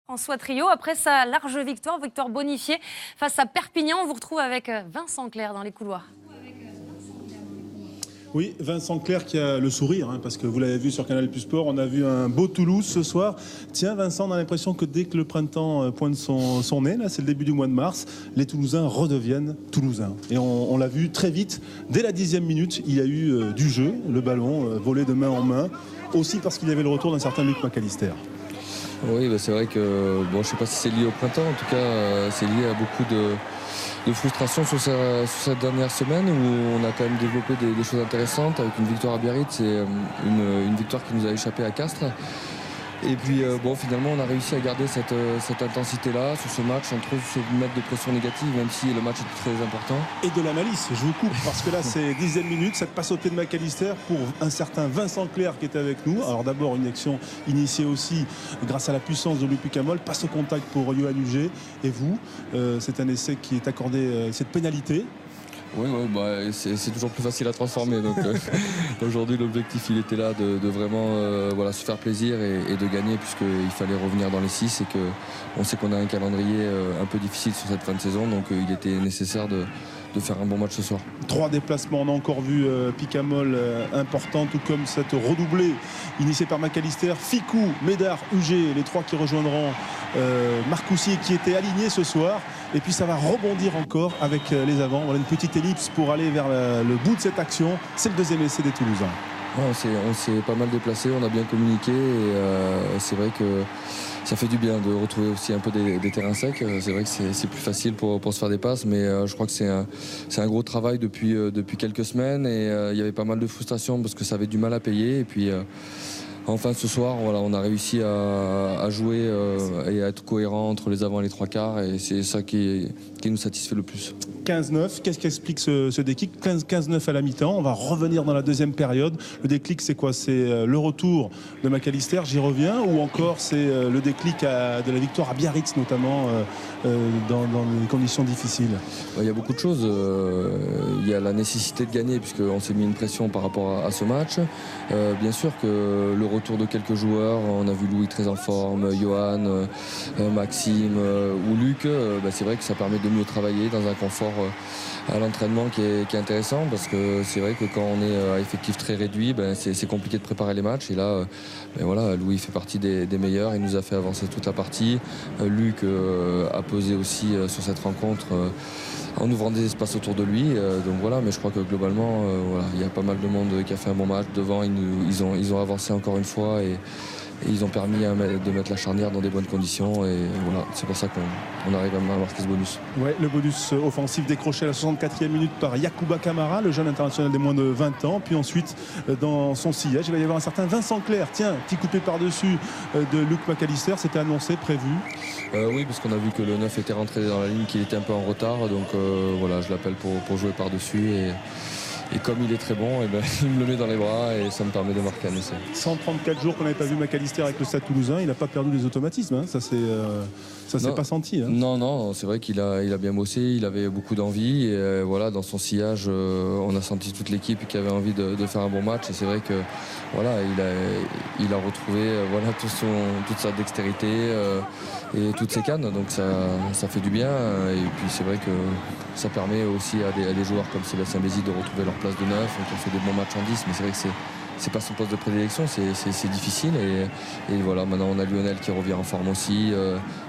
François Trio, après sa large victoire bonifiée face à Perpignan, on vous retrouve avec Vincent Clerc dans les couloirs. Oui, Vincent Clerc qui a le sourire, parce que vous l'avez vu sur Canal Plus Sport, on a vu un beau Toulouse ce soir. Tiens Vincent, on a l'impression que dès que le printemps pointe son nez, là c'est le début du mois de mars, les Toulousains redeviennent Toulousains. Et on l'a vu très vite, dès la 10e minute, il y a eu du jeu, le ballon volé de main en main, aussi parce qu'il y avait le retour d'un certain Luc McAllister. Oui, c'est vrai que, je ne sais pas si c'est lié au printemps, en tout cas c'est lié à beaucoup de frustration sur cette dernière semaine où on a quand même développé des choses intéressantes avec une victoire à Biarritz et une victoire qui nous a échappé à Castres. Et puis finalement on a réussi à garder cette intensité-là sur ce match sans trop se mettre de pression négative, même si le match était très important. Et de la malice, je vous coupe, parce que là c'est 10e minute, cette passe au pied de McAllister pour un certain Vincent Clerc qui est avec nous. Alors d'abord une action initiée aussi grâce à la puissance de Luc Pucamol, passe au contact pour Yoann Huget. Et vous, c'est un essai qui est accordé cette pénalité. Oui, c'est toujours plus facile à transformer. Donc aujourd'hui, l'objectif, il était là de vraiment se faire plaisir et de gagner, puisqu'il fallait revenir dans les 6 et qu'on sait qu'on a un calendrier un peu difficile sur cette fin de saison. Donc il était nécessaire de faire un bon match ce soir. 3 déplacements, on a encore vu Picamol important, tout comme cette redoublée initiée par McAllister, Ficou, Médard, Huget, les 3 qui rejoindront Marcoussi qui était aligné ce soir. Et puis ça va rebondir encore avec les avants. Voilà une petite ellipse pour aller vers le bout de cette action. C'est le deuxième essai des Toulousains. On s'est pas mal déplacé, on a bien communiqué et c'est vrai que ça fait du bien de retrouver aussi un peu des terrains secs. C'est vrai que c'est plus facile pour se faire des passes, mais je crois que c'est un gros travail depuis quelques semaines et il y avait pas mal de frustration parce que ça avait du mal à payer. Et puis enfin ce soir, on a réussi à jouer et à être cohérent entre les avants et les 3 quarts et c'est ça qui nous satisfait le plus. 15-9, qu'est-ce qui explique ce déclic? 15-9 à la mi-temps, on va revenir dans la deuxième période. Le déclic, c'est quoi? C'est le retour de McAllister, j'y reviens, ou encore c'est le déclic de la victoire à Biarritz, notamment dans des conditions difficiles? Il y a beaucoup de choses. Il y a la nécessité de gagner, puisqu'on s'est mis une pression par rapport à ce match. Bien sûr que le retour de quelques joueurs, on a vu Louis très en forme, Johan, Maxime ou Luc, c'est vrai que ça permet de mieux travailler dans un confort à l'entraînement qui est intéressant, parce que c'est vrai que quand on est à effectif très réduit, c'est compliqué de préparer les matchs. Et là, Louis fait partie des meilleurs, il nous a fait avancer toute la partie. Luc a posé aussi sur cette rencontre en ouvrant des espaces autour de lui. Mais je crois que globalement, il y a pas mal de monde qui a fait un bon match. Devant, ils ont avancé encore une fois et ils ont permis de mettre la charnière dans des bonnes conditions et c'est pour ça qu'on arrive à marquer ce bonus. Ouais, le bonus offensif décroché à la 64e minute par Yacouba Camara, le jeune international des moins de 20 ans. Puis ensuite, dans son sillage, il va y avoir un certain Vincent Clerc. Tiens, petit coupé par-dessus de Luc McAllister, c'était annoncé, prévu. Oui, parce qu'on a vu que le 9 était rentré dans la ligne, qu'il était un peu en retard. Donc je l'appelle pour jouer par-dessus. Et comme il est très bon, il me le met dans les bras et ça me permet de marquer un essai. 134 jours qu'on n'avait pas vu McAllister avec le Stade Toulousain, il n'a pas perdu les automatismes, ça s'est pas senti. Non, c'est vrai qu'il a bien bossé, il avait beaucoup d'envie et dans son sillage, on a senti toute l'équipe qui avait envie de faire un bon match et c'est vrai que il a retrouvé toute sa dextérité et toutes ses cannes, donc ça fait du bien et puis c'est vrai que ça permet aussi à des joueurs comme Sébastien Bézi de retrouver leur place de 9, qui ont fait des bons matchs en 10, mais c'est vrai que c'est pas son poste de prédilection, c'est difficile et maintenant on a Lionel qui revient en forme aussi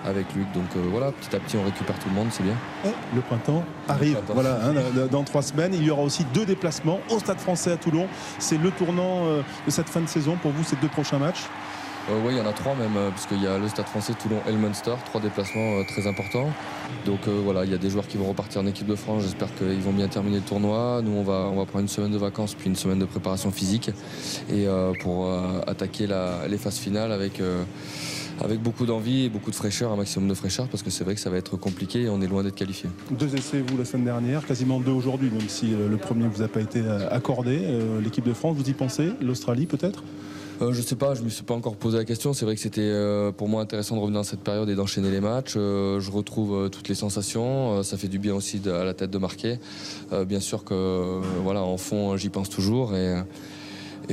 avec Luc, donc petit à petit on récupère tout le monde, c'est bien. Et le printemps arrive, dans 3 semaines, il y aura aussi 2 déplacements au Stade Français à Toulon. C'est le tournant de cette fin de saison pour vous, ces 2 prochains matchs? Oui, il y en a 3 même, puisqu'il y a le Stade Français, Toulon et le Munster, 3 déplacements très importants. Donc il y a des joueurs qui vont repartir en équipe de France, j'espère qu'ils vont bien terminer le tournoi. Nous on va prendre une semaine de vacances puis une semaine de préparation physique et pour attaquer les phases finales avec beaucoup d'envie et beaucoup de fraîcheur, un maximum de fraîcheur, parce que c'est vrai que ça va être compliqué et on est loin d'être qualifié. 2 essais vous la semaine dernière, quasiment 2 aujourd'hui, même si le premier ne vous a pas été accordé. L'équipe de France, vous y pensez? L'Australie peut-être? Je sais pas, je me suis pas encore posé la question. C'est vrai que c'était pour moi intéressant de revenir dans cette période et d'enchaîner les matchs. Je retrouve toutes les sensations. Ça fait du bien aussi à la tête de marquer. Bien sûr que en fond, j'y pense toujours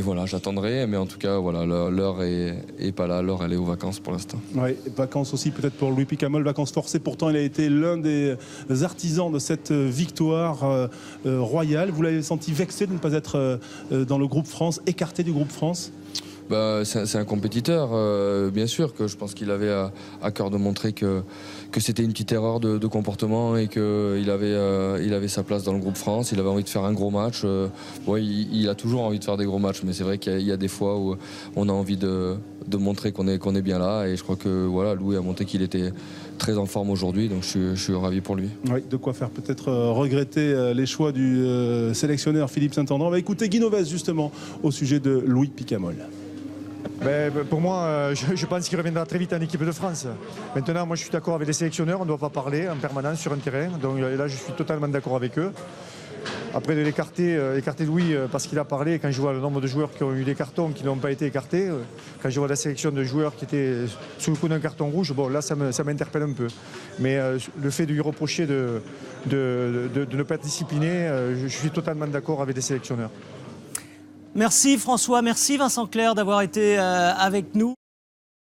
voilà, j'attendrai, mais en tout cas, voilà, l'heure est pas là, l'heure elle est aux vacances pour l'instant. Oui, vacances aussi peut-être pour Louis Picamol, vacances forcées. Pourtant, il a été l'un des artisans de cette victoire royale. Vous l'avez senti vexé de ne pas être dans le groupe France, écarté du groupe France? C'est un compétiteur, bien sûr, que je pense qu'il avait à cœur de montrer que c'était une petite erreur de comportement et qu'il avait sa place dans le groupe France. Il avait envie de faire un gros match. Il a toujours envie de faire des gros matchs, mais c'est vrai qu'il y a des fois où on a envie de montrer qu'on est bien là. Et je crois que voilà, Louis a montré qu'il était très en forme aujourd'hui, donc je suis ravi pour lui. Oui, de quoi faire peut-être regretter les choix du sélectionneur Philippe Saint-André. On va écouter Guy Novès justement au sujet de Louis Picamol. Pour moi, je pense qu'il reviendra très vite en équipe de France. Maintenant, moi je suis d'accord avec les sélectionneurs, on ne doit pas parler en permanence sur un terrain. Donc là, je suis totalement d'accord avec eux. Après, de l'écarter Louis parce qu'il a parlé, quand je vois le nombre de joueurs qui ont eu des cartons qui n'ont pas été écartés, quand je vois la sélection de joueurs qui étaient sous le coup d'un carton rouge, bon là ça m'interpelle un peu. Mais le fait de lui reprocher de ne pas être discipliné, je suis totalement d'accord avec les sélectionneurs. Merci François, merci Vincent Clerc d'avoir été avec nous.